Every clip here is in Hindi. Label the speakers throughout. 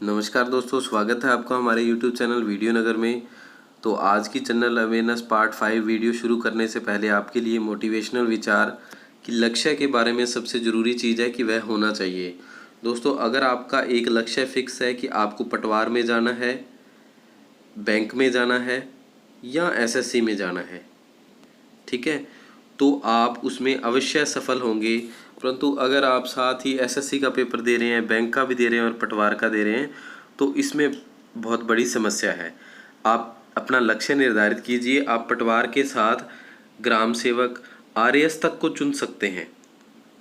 Speaker 1: नमस्कार दोस्तों, स्वागत है आपका हमारे YouTube चैनल वीडियो नगर में। तो आज की जनरल अवेयरनेस पार्ट 5 वीडियो शुरू करने से पहले आपके लिए मोटिवेशनल विचार कि लक्ष्य के बारे में सबसे ज़रूरी चीज़ है कि वह होना चाहिए। दोस्तों, अगर आपका एक लक्ष्य फिक्स है कि आपको पटवार में जाना है, बैंक में जाना है या एसएससी में जाना है, ठीक है, तो आप उसमें अवश्य सफल होंगे। परंतु अगर आप साथ ही एसएससी का पेपर दे रहे हैं, बैंक का भी दे रहे हैं और पटवार का दे रहे हैं, तो इसमें बहुत बड़ी समस्या है। आप अपना लक्ष्य निर्धारित कीजिए। आप पटवार के साथ ग्राम सेवक, आरएएस तक को चुन सकते हैं,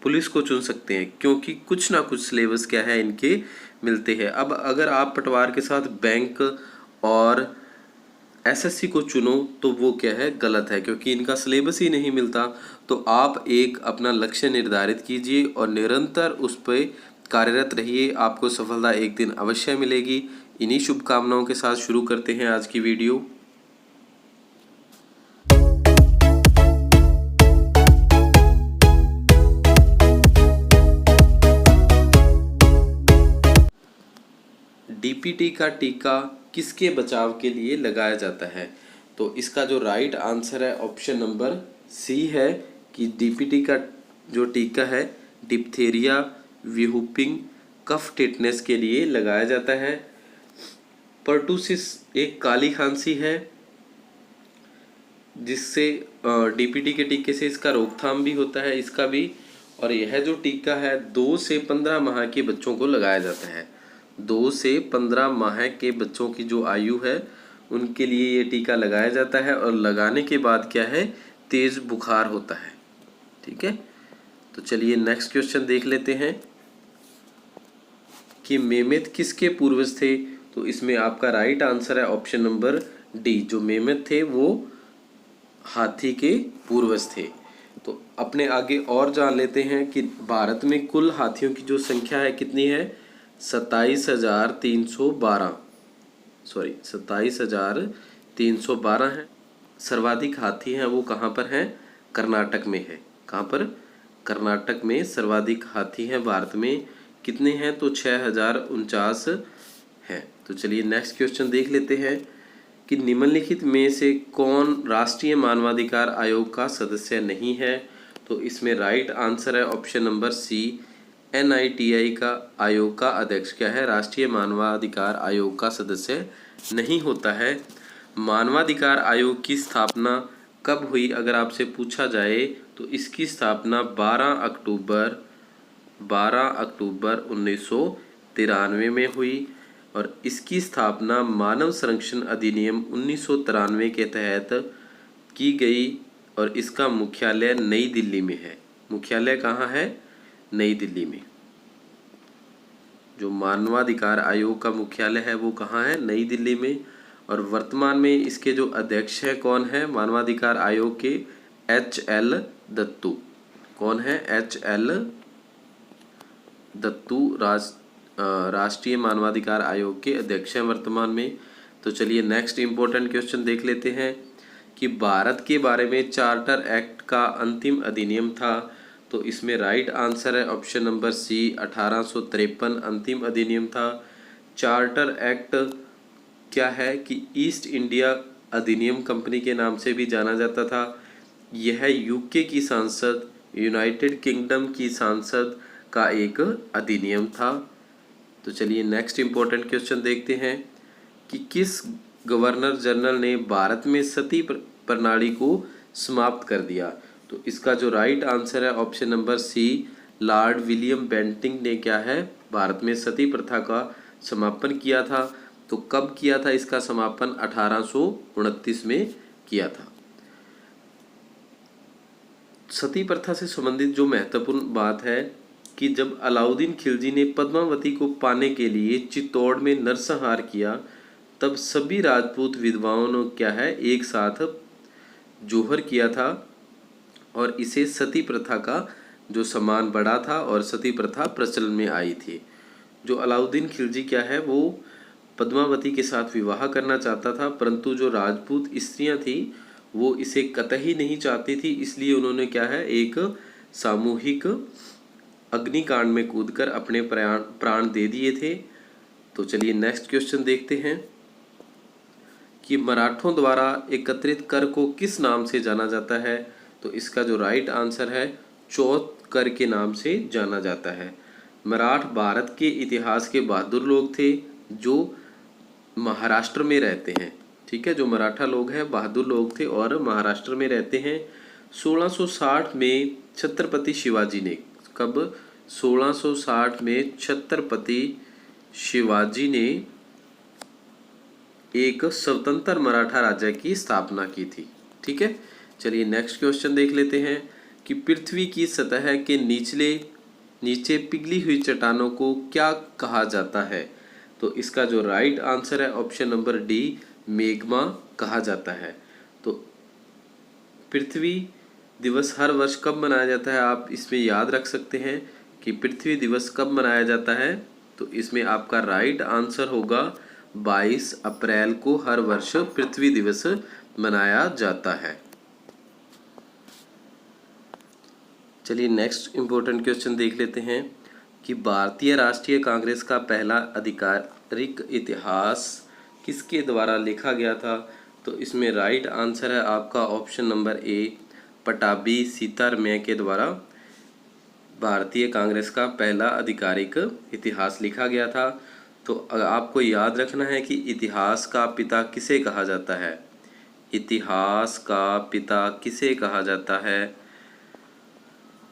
Speaker 1: पुलिस को चुन सकते हैं, क्योंकि कुछ ना कुछ सिलेबस क्या है इनके मिलते हैं। अब अगर आप पटवार के साथ बैंक और एसएससी को चुनो तो वो क्या है, गलत है, क्योंकि इनका सिलेबस ही नहीं मिलता। तो आप एक अपना लक्ष्य निर्धारित कीजिए और निरंतर उस पर कार्यरत रहिए। आपको सफलता एक दिन अवश्य मिलेगी। इन्हीं शुभकामनाओं के साथ शुरू करते हैं आज की वीडियो। डीपीटी का टीका किसके बचाव के लिए लगाया जाता है? तो इसका जो राइट आंसर है ऑप्शन नंबर सी है कि डीपीटी का जो टीका है डिप्थेरिया, व्यूपिंग, कफ टिटनेस के लिए लगाया जाता है। पर्टुसिस एक काली खांसी है जिससे डीपीटी के टीके से इसका रोकथाम भी होता है, इसका भी। और यह जो टीका है 2 से 15 माह के बच्चों को लगाया जाता है। 2 से 15 माह के बच्चों की जो आयु है उनके लिए ये टीका लगाया जाता है। और लगाने के बाद क्या है, तेज बुखार होता है। ठीक है, तो चलिए नेक्स्ट क्वेश्चन देख लेते हैं कि मेमथ किसके पूर्वज थे? तो इसमें आपका राइट आंसर है ऑप्शन नंबर डी। जो मेमथ थे वो हाथी के पूर्वज थे। तो अपने आगे और जान लेते हैं कि भारत में कुल हाथियों की जो संख्या है कितनी है? 27,312, सॉरी 27,312 है। सर्वाधिक हाथी हैं वो कहाँ पर हैं? कर्नाटक में है। कहाँ पर? कर्नाटक में सर्वाधिक हाथी हैं भारत में। कितने हैं? तो 6,049 हैं। तो चलिए नेक्स्ट क्वेश्चन देख लेते हैं कि निम्नलिखित में से कौन राष्ट्रीय मानवाधिकार आयोग का सदस्य नहीं है? तो इसमें राइट आंसर है ऑप्शन नंबर सी। एनआईटीआई का आयोग का अध्यक्ष क्या है? राष्ट्रीय मानवाधिकार आयोग का सदस्य नहीं होता है। मानवाधिकार आयोग की स्थापना कब हुई अगर आपसे पूछा जाए तो इसकी स्थापना 12 अक्टूबर 1993 में हुई। और इसकी स्थापना मानव संरक्षण अधिनियम 1993 के तहत की गई। और इसका मुख्यालय नई दिल्ली में है। मुख्यालय कहाँ है? नई दिल्ली में। जो मानवाधिकार आयोग का मुख्यालय है वो कहाँ है? नई दिल्ली में। और वर्तमान में इसके जो अध्यक्ष हैं कौन है मानवाधिकार आयोग के? HL दत्तू। कौन है? HL दत्तू राष्ट्रीय मानवाधिकार आयोग के अध्यक्ष हैं वर्तमान में। तो चलिए नेक्स्ट इम्पोर्टेंट क्वेश्चन देख लेते हैं कि भारत के बारे में चार्टर एक्ट का अंतिम अधिनियम था। तो इसमें राइट आंसर है ऑप्शन नंबर सी। 1853 अंतिम अधिनियम था। चार्टर एक्ट क्या है कि ईस्ट इंडिया अधिनियम कंपनी के नाम से भी जाना जाता था। यह यूके की संसद, यूनाइटेड किंगडम की संसद का एक अधिनियम था। तो चलिए नेक्स्ट इम्पोर्टेंट क्वेश्चन देखते हैं कि किस गवर्नर जनरल ने भारत में सती प्रणाली को समाप्त कर दिया? तो इसका जो राइट आंसर है option number C. Lord William Bentinck ने क्या है, भारत में सती प्रथा का समापन किया था। तो कब किया था इसका समापन? 1829 में किया था। सती प्रथा से संबंधित जो महत्वपूर्ण बात है कि जब अलाउद्दीन खिलजी ने पद्मावती को पाने के लिए चित्तौड़ में नरसंहार किया, तब सभी राजपूत विधवाओं ने क्या है, एक साथ जोहर किया था। और इसे सती प्रथा का जो सम्मान बढ़ा था और सती प्रथा प्रचलन में आई थी। जो अलाउद्दीन खिलजी क्या है, वो पद्मावती के साथ विवाह करना चाहता था, परंतु जो राजपूत स्त्रियां थी वो इसे कतई नहीं चाहती थी। इसलिए उन्होंने क्या है, एक सामूहिक अग्निकांड में कूदकर अपने प्राण दे दिए थे। तो चलिए नेक्स्ट क्वेश्चन देखते हैं कि मराठों द्वारा एकत्रित कर को किस नाम से जाना जाता है। तो इसका जो राइट आंसर है चौथ कर के नाम से जाना जाता है। मराठ भारत के इतिहास के बहादुर लोग थे जो महाराष्ट्र में रहते हैं। ठीक है, जो मराठा लोग हैं बहादुर लोग थे और महाराष्ट्र में रहते हैं। 1660 में छत्रपति शिवाजी ने, कब? 1660 में छत्रपति शिवाजी ने एक स्वतंत्र मराठा राज्य की स्थापना की थी। ठीक है, चलिए नेक्स्ट क्वेश्चन देख लेते हैं कि पृथ्वी की सतह के नीचे पिघली हुई चट्टानों को क्या कहा जाता है। तो इसका जो राइट आंसर है ऑप्शन नंबर डी, मैग्मा कहा जाता है। तो पृथ्वी दिवस हर वर्ष कब मनाया जाता है, आप इसमें याद रख सकते हैं कि पृथ्वी दिवस कब मनाया जाता है। तो इसमें आपका राइट आंसर होगा 22 अप्रैल को हर वर्ष पृथ्वी दिवस मनाया जाता है। चलिए नेक्स्ट इम्पोर्टेंट क्वेश्चन देख लेते हैं कि भारतीय राष्ट्रीय कांग्रेस का पहला आधिकारिक इतिहास किसके द्वारा लिखा गया था। तो इसमें राइट आंसर है आपका option number A, Pattabhi Sitaramayya के द्वारा भारतीय कांग्रेस का पहला आधिकारिक इतिहास लिखा गया था। तो आपको याद रखना है कि इतिहास का पिता किसे कहा जाता है। इतिहास का पिता किसे कहा जाता है।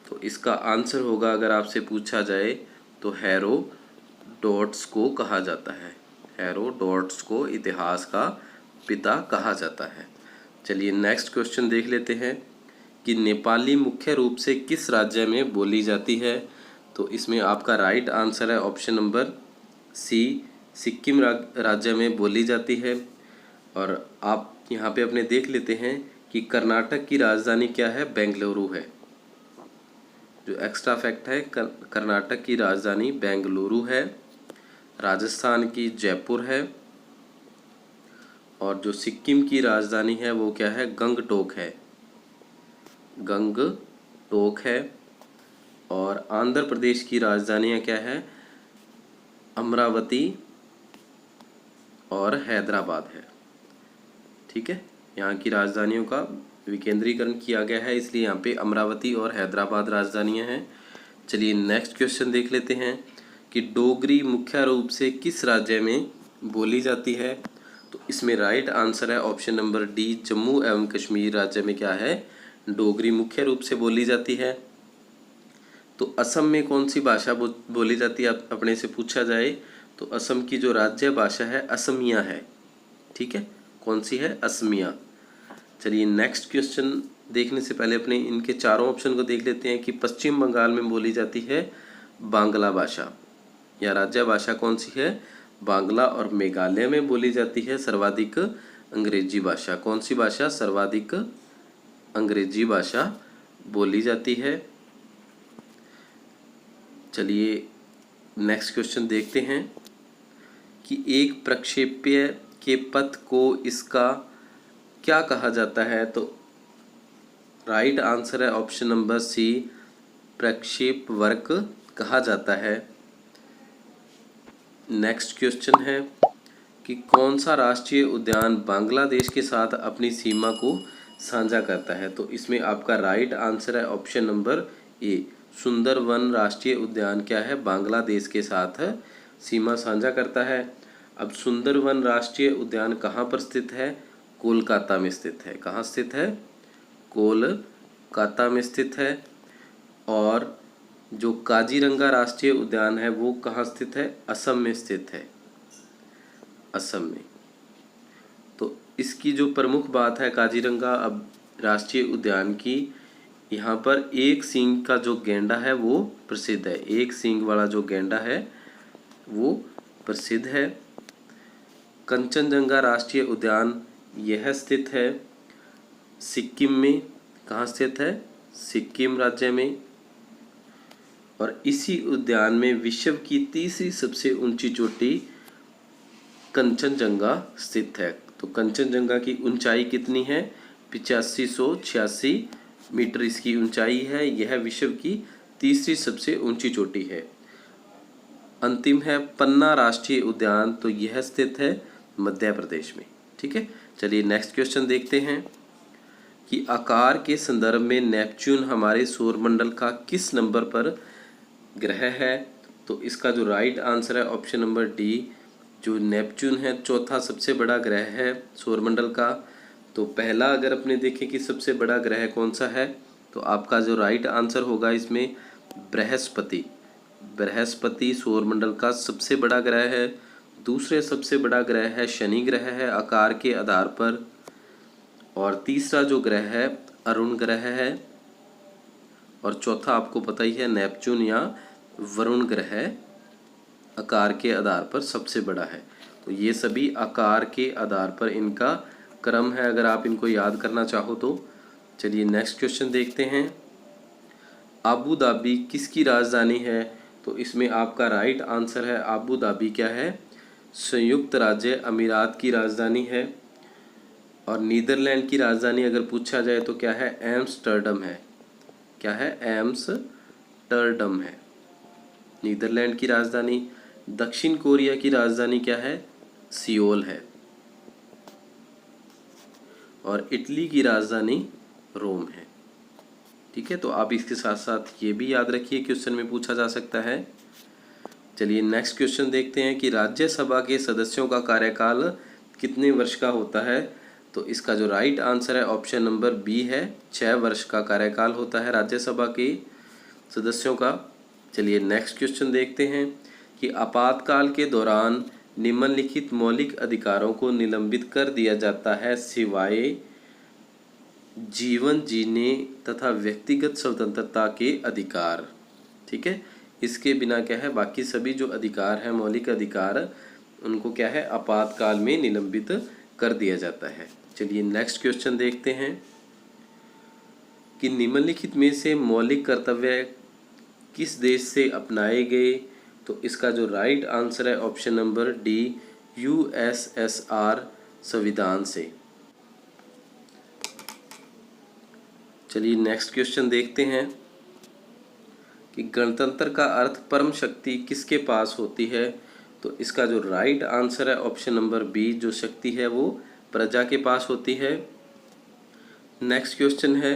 Speaker 1: तो इसका आंसर होगा, अगर आपसे पूछा जाए तो हेरोडोटस को कहा जाता है। हेरोडोटस को इतिहास का पिता कहा जाता है। चलिए नेक्स्ट क्वेश्चन देख लेते हैं कि नेपाली मुख्य रूप से किस राज्य में बोली जाती है। तो इसमें आपका राइट आंसर है ऑप्शन नंबर सी, सिक्किम राज्य में बोली जाती है। और आप यहाँ पे अपने देख लेते हैं कि कर्नाटक की राजधानी क्या है, बेंगलुरु है। जो एक्स्ट्रा फैक्ट है, कर्नाटक की राजधानी बेंगलुरु है। राजस्थान की जयपुर है। और जो सिक्किम की राजधानी है वो क्या है, गंगटोक है। गंगटोक है। और आंध्र प्रदेश की राजधानियाँ क्या है, अमरावती और हैदराबाद है। ठीक है, यहाँ की राजधानियों का विकेंद्रीकरण किया गया है, इसलिए यहाँ पे अमरावती और हैदराबाद राजधानियाँ हैं। चलिए नेक्स्ट क्वेश्चन देख लेते हैं कि डोगरी मुख्य रूप से किस राज्य में बोली जाती है। तो इसमें राइट आंसर है ऑप्शन नंबर डी, जम्मू एवं कश्मीर राज्य में क्या है, डोगरी मुख्य रूप से बोली जाती है। तो असम में कौन सी भाषा बोली जाती है, आप अपने से पूछा जाए तो असम की जो राज्य भाषा है असमिया है। ठीक है, कौन सी है, असमिया। चलिए नेक्स्ट क्वेश्चन देखने से पहले अपने इनके चारों ऑप्शन को देख लेते हैं कि पश्चिम बंगाल में बोली जाती है बांग्ला भाषा, या राज्य भाषा कौन सी है, बांग्ला। और मेघालय में बोली जाती है सर्वाधिक अंग्रेजी भाषा। कौन सी भाषा, सर्वाधिक अंग्रेजी भाषा बोली जाती है। चलिए नेक्स्ट क्वेश्चन देखते हैं कि एक प्रक्षेप्य के पथ को इसका क्या कहा जाता है। तो राइट आंसर है ऑप्शन नंबर सी, प्रक्षेपवक्र कहा जाता है। नेक्स्ट क्वेश्चन है कि कौन सा राष्ट्रीय उद्यान बांग्लादेश के साथ अपनी सीमा को साझा करता है। तो इसमें आपका राइट आंसर है ऑप्शन नंबर ए, सुंदरवन राष्ट्रीय उद्यान क्या है, बांग्लादेश के साथ सीमा साझा करता है। अब सुंदरवन राष्ट्रीय उद्यान कहाँ पर स्थित है, कोलकाता में स्थित है। कहाँ स्थित है, कोलकाता में स्थित है। और जो काजीरंगा राष्ट्रीय उद्यान है वो कहाँ स्थित है, असम में स्थित है, असम में। तो इसकी जो प्रमुख बात है काजीरंगा अब राष्ट्रीय उद्यान की, यहाँ पर एक सींग का जो गैंडा है वो प्रसिद्ध है। एक सींग वाला जो गैंडा है वो प्रसिद्ध है। कंचनजंगा राष्ट्रीय उद्यान यह स्थित है सिक्किम में। कहाँ स्थित है, सिक्किम राज्य में। और इसी उद्यान में विश्व की तीसरी सबसे ऊंची चोटी कंचनजंगा स्थित है। तो कंचनजंगा की ऊंचाई कितनी है, 8586 मीटर इसकी ऊंचाई है। यह विश्व की तीसरी सबसे ऊंची चोटी है। अंतिम है पन्ना राष्ट्रीय उद्यान, तो यह स्थित है मध्य प्रदेश में। ठीक है, चलिए नेक्स्ट क्वेश्चन देखते हैं कि आकार के संदर्भ में नेपच्यून हमारे सौरमंडल का किस नंबर पर ग्रह है। तो इसका जो राइट आंसर है ऑप्शन नंबर डी, जो नेपच्यून है चौथा सबसे बड़ा ग्रह है सौरमंडल का। तो पहला अगर अपने देखें कि सबसे बड़ा ग्रह कौन सा है, तो आपका जो राइट आंसर होगा इसमें बृहस्पति। बृहस्पति सौरमंडल का सबसे बड़ा ग्रह है। दूसरे सबसे बड़ा ग्रह है शनि ग्रह है आकार के आधार पर। और तीसरा जो ग्रह है अरुण ग्रह है। और चौथा आपको पता ही है नेपच्यून या वरुण ग्रह आकार के आधार पर सबसे बड़ा है। तो ये सभी आकार के आधार पर इनका क्रम है, अगर आप इनको याद करना चाहो तो। चलिए नेक्स्ट क्वेश्चन देखते हैं। आबू धाबी किसकी राजधानी है। तो इसमें आपका राइट आंसर है आबू धाबी क्या है, संयुक्त राज्य अमीरात की राजधानी है। और नीदरलैंड की राजधानी अगर पूछा जाए तो क्या है, एम्स्टर्डम है। क्या है, एम्स्टर्डम है नीदरलैंड की राजधानी। दक्षिण कोरिया की राजधानी क्या है, सियोल है। और इटली की राजधानी रोम है। ठीक है, तो आप इसके साथ साथ ये भी याद रखिए, क्वेश्चन में पूछा जा सकता है। चलिए नेक्स्ट क्वेश्चन देखते हैं कि राज्यसभा के सदस्यों का कार्यकाल कितने वर्ष का होता है। तो इसका जो राइट आंसर है ऑप्शन नंबर बी है, 6 वर्ष का कार्यकाल होता है राज्यसभा के सदस्यों का। चलिए नेक्स्ट क्वेश्चन देखते हैं कि आपातकाल के दौरान निम्नलिखित मौलिक अधिकारों को निलंबित कर दिया जाता है सिवाय जीवन जीने तथा व्यक्तिगत स्वतंत्रता के अधिकार। ठीक है, इसके बिना क्या है, बाकी सभी जो अधिकार हैं मौलिक अधिकार उनको क्या है आपातकाल में निलंबित कर दिया जाता है। चलिए नेक्स्ट क्वेश्चन देखते हैं कि निम्नलिखित में से मौलिक कर्तव्य किस देश से अपनाए गए। तो इसका जो राइट आंसर है ऑप्शन नंबर डी, यूएसएसआर संविधान से। चलिए नेक्स्ट क्वेश्चन देखते हैं कि गणतंत्र का अर्थ परम शक्ति किसके पास होती है। तो इसका जो राइट आंसर है ऑप्शन नंबर बी, जो शक्ति है वो प्रजा के पास होती है। नेक्स्ट क्वेश्चन है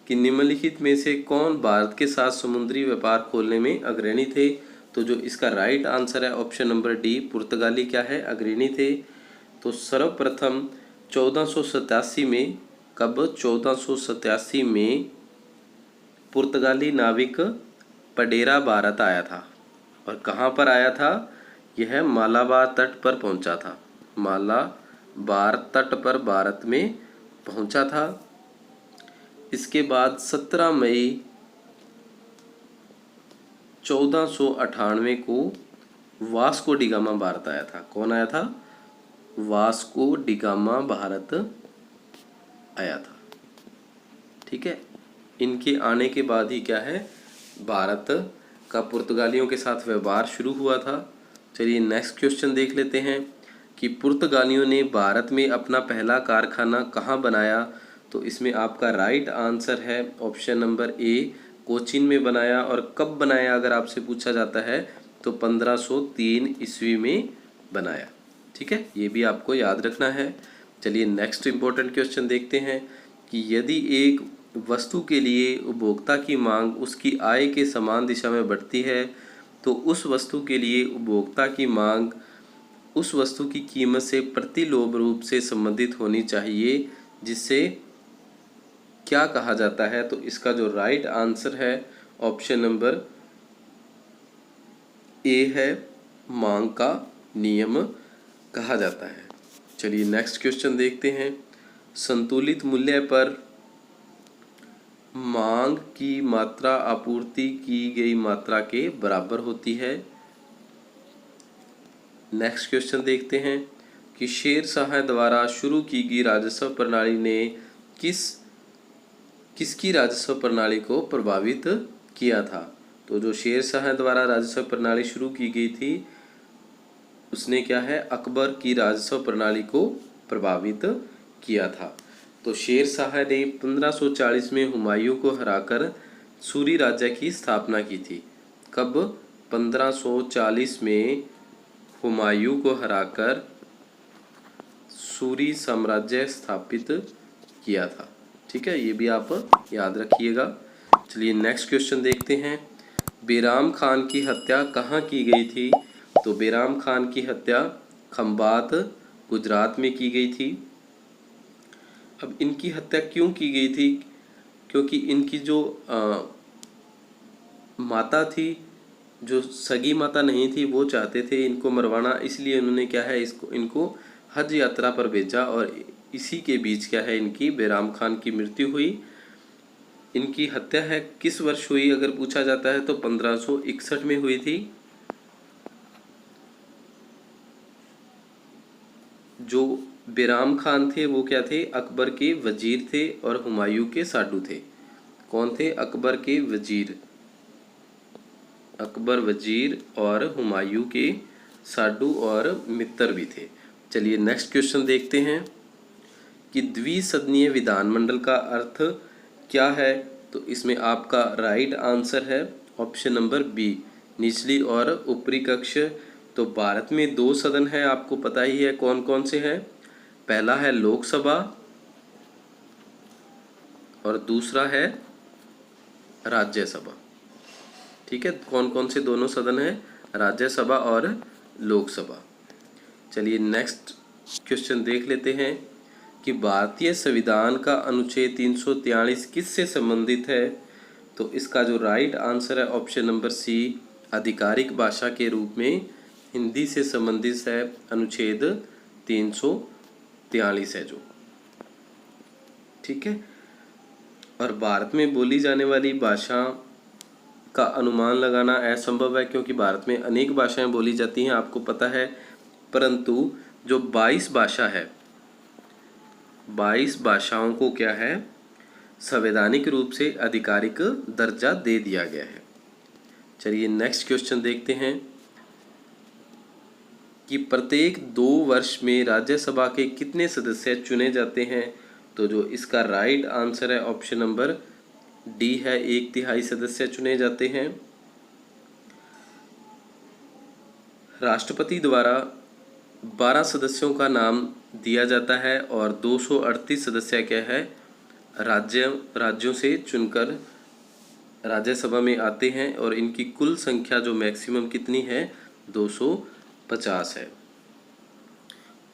Speaker 1: कि निम्नलिखित में से कौन भारत के साथ समुद्री व्यापार खोलने में अग्रणी थे। तो जो इसका राइट आंसर है ऑप्शन नंबर डी, पुर्तगाली क्या है अग्रणी थे। तो सर्वप्रथम 1487 में, कब, 1487 में पुर्तगाली नाविक पडेरा भारत आया था। और कहाँ पर आया था, यह मालाबार तट पर पहुंचा था। मालाबार तट पर भारत में पहुंचा था। इसके बाद 17 मई 1498 को वास्को डिगामा भारत आया था। कौन आया था, वास्को डिगामा भारत आया था। ठीक है, इनके आने के बाद ही क्या है, भारत का पुर्तगालियों के साथ व्यवहार शुरू हुआ था। चलिए नेक्स्ट क्वेश्चन देख लेते हैं कि पुर्तगालियों ने भारत में अपना पहला कारखाना कहाँ बनाया। तो इसमें आपका राइट आंसर है ऑप्शन नंबर ए, कोचीन में बनाया। और कब बनाया अगर आपसे पूछा जाता है तो 1503 ईस्वी में बनाया। ठीक है, ये भी आपको याद रखना है। चलिए नेक्स्ट इम्पोर्टेंट क्वेश्चन देखते हैं कि यदि एक वस्तु के लिए उपभोक्ता की मांग उसकी आय के समान दिशा में बढ़ती है तो उस वस्तु के लिए उपभोक्ता की मांग उस वस्तु की कीमत से प्रतिलोम रूप से संबंधित होनी चाहिए, जिससे क्या कहा जाता है। तो इसका जो राइट आंसर है ऑप्शन नंबर ए है, मांग का नियम कहा जाता है। चलिए नेक्स्ट क्वेश्चन देखते हैं। संतुलित मूल्य पर मांग की मात्रा आपूर्ति की गई मात्रा के बराबर होती है। नेक्स्ट क्वेश्चन देखते हैं कि शेरशाह द्वारा शुरू की गई राजस्व प्रणाली ने किसकी राजस्व प्रणाली को प्रभावित किया था। तो जो शेरशाह द्वारा राजस्व प्रणाली शुरू की गई थी उसने क्या है, अकबर की राजस्व प्रणाली को प्रभावित किया था। तो शेरशाह ने 1540 में हुमायूं को हराकर सूरी राज्य की स्थापना की थी। कब, 1540 में हुमायूं को हराकर सूरी साम्राज्य स्थापित किया था। ठीक है, ये भी आप याद रखिएगा। चलिए नेक्स्ट क्वेश्चन देखते हैं। बैराम खान की हत्या कहाँ की गई थी? तो बैराम खान की हत्या खंभात गुजरात में की गई थी। अब इनकी हत्या क्यों की गई थी? क्योंकि इनकी जो माता थी, जो सगी माता नहीं थी, वो चाहते थे इनको मरवाना, इसलिए उन्होंने क्या है इनको हज यात्रा पर भेजा और इसी के बीच क्या है इनकी बैराम खान की मृत्यु हुई। इनकी हत्या है किस वर्ष हुई अगर पूछा जाता है तो 1561 में हुई थी। जो बैराम खान थे वो क्या थे? अकबर के वजीर थे और हुमायूं के साडू थे। कौन थे? अकबर के वजीर, अकबर वजीर और हुमायूं के साडू और मित्र भी थे। चलिए नेक्स्ट क्वेश्चन देखते हैं कि द्विसदनीय विधानमंडल का अर्थ क्या है? तो इसमें आपका राइट आंसर है ऑप्शन नंबर बी, निचली और ऊपरी कक्ष। तो भारत में 2 सदन है, आपको पता ही है कौन कौन से हैं। पहला है लोकसभा और दूसरा है राज्यसभा। ठीक है, कौन कौन से दोनों सदन हैं? राज्यसभा और लोकसभा। चलिए नेक्स्ट क्वेश्चन देख लेते हैं कि भारतीय संविधान का अनुच्छेद 343 किससे संबंधित है? तो इसका जो राइट आंसर है ऑप्शन नंबर सी, आधिकारिक भाषा के रूप में हिंदी से संबंधित है। अनुच्छेद 343 है जो। ठीक है, और भारत में बोली जाने वाली भाषा का अनुमान लगाना असंभव है क्योंकि भारत में अनेक भाषाएं बोली जाती हैं, आपको पता है। परंतु जो 22 भाषा है, 22 भाषाओं को क्या है संवैधानिक रूप से आधिकारिक दर्जा दे दिया गया है। चलिए नेक्स्ट क्वेश्चन देखते हैं कि प्रत्येक 2 वर्ष में राज्यसभा के कितने सदस्य चुने जाते हैं? तो जो इसका राइट आंसर है ऑप्शन नंबर डी है, 1/3 सदस्य चुने जाते हैं। राष्ट्रपति द्वारा 12 सदस्यों का नाम दिया जाता है और 238 सदस्य क्या है राज्यों से चुनकर राज्यसभा में आते हैं और इनकी कुल संख्या जो मैक्सिमम कितनी है 250 है।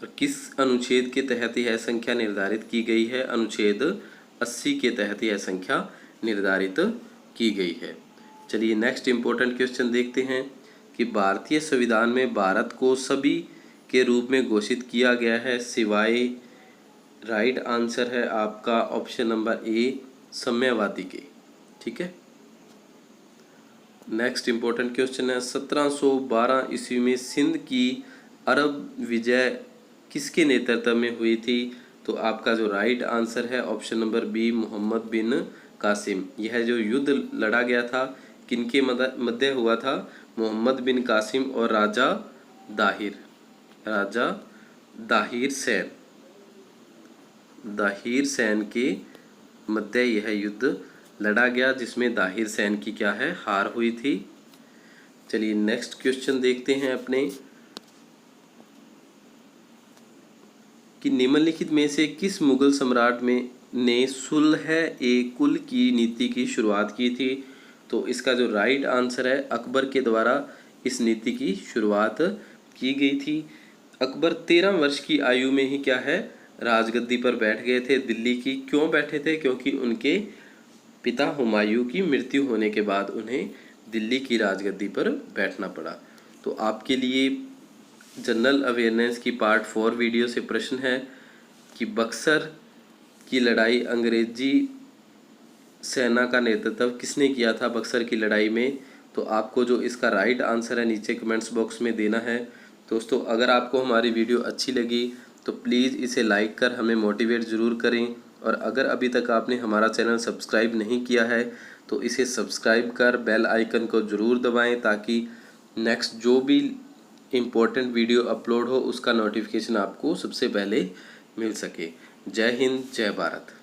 Speaker 1: और किस अनुच्छेद के तहत यह संख्या निर्धारित की गई है? अनुच्छेद 80 के तहत यह संख्या निर्धारित की गई है। चलिए नेक्स्ट इम्पोर्टेंट क्वेश्चन देखते हैं कि भारतीय संविधान में भारत को सभी के रूप में घोषित किया गया है सिवाय, राइट आंसर है आपका ऑप्शन नंबर ए, साम्यवादी के। ठीक है, नेक्स्ट इम्पोर्टेंट क्वेश्चन है 1712 ईस्वी में सिंध की अरब विजय किसके नेतृत्व में हुई थी? तो आपका जो राइट आंसर है ऑप्शन नंबर बी, मोहम्मद बिन कासिम। यह जो युद्ध लड़ा गया था किनके मध्य हुआ था? मोहम्मद बिन कासिम और राजा दाहिर सैन के मध्य यह युद्ध लड़ा गया जिसमें दाहिर सैन की क्या है हार हुई थी। चलिए नेक्स्ट क्वेश्चन देखते हैं अपने कि निम्नलिखित में से किस मुगल सम्राट ने सुलह-ए-कुल की नीति की शुरुआत की थी? तो इसका जो राइट आंसर है अकबर के द्वारा इस नीति की शुरुआत की गई थी। अकबर 13 वर्ष की आयु में ही क्या है राजगद्दी पर बैठ गए थे दिल्ली की। क्यों बैठे थे? क्योंकि उनके पिता हुमायूं की मृत्यु होने के बाद उन्हें दिल्ली की राजगद्दी पर बैठना पड़ा। तो आपके लिए जनरल अवेयरनेस की पार्ट 4 वीडियो से प्रश्न है कि बक्सर की लड़ाई अंग्रेजी सेना का नेतृत्व किसने किया था बक्सर की लड़ाई में? तो आपको जो इसका राइट आंसर है नीचे कमेंट्स बॉक्स में देना है। दोस्तों अगर आपको हमारी वीडियो अच्छी लगी तो प्लीज़ इसे लाइक कर हमें मोटिवेट ज़रूर करें, और अगर अभी तक आपने हमारा चैनल सब्सक्राइब नहीं किया है तो इसे सब्सक्राइब कर बेल आइकन को ज़रूर दबाएं ताकि नेक्स्ट जो भी इम्पोर्टेंट वीडियो अपलोड हो उसका नोटिफिकेशन आपको सबसे पहले मिल सके। जय हिंद, जय भारत।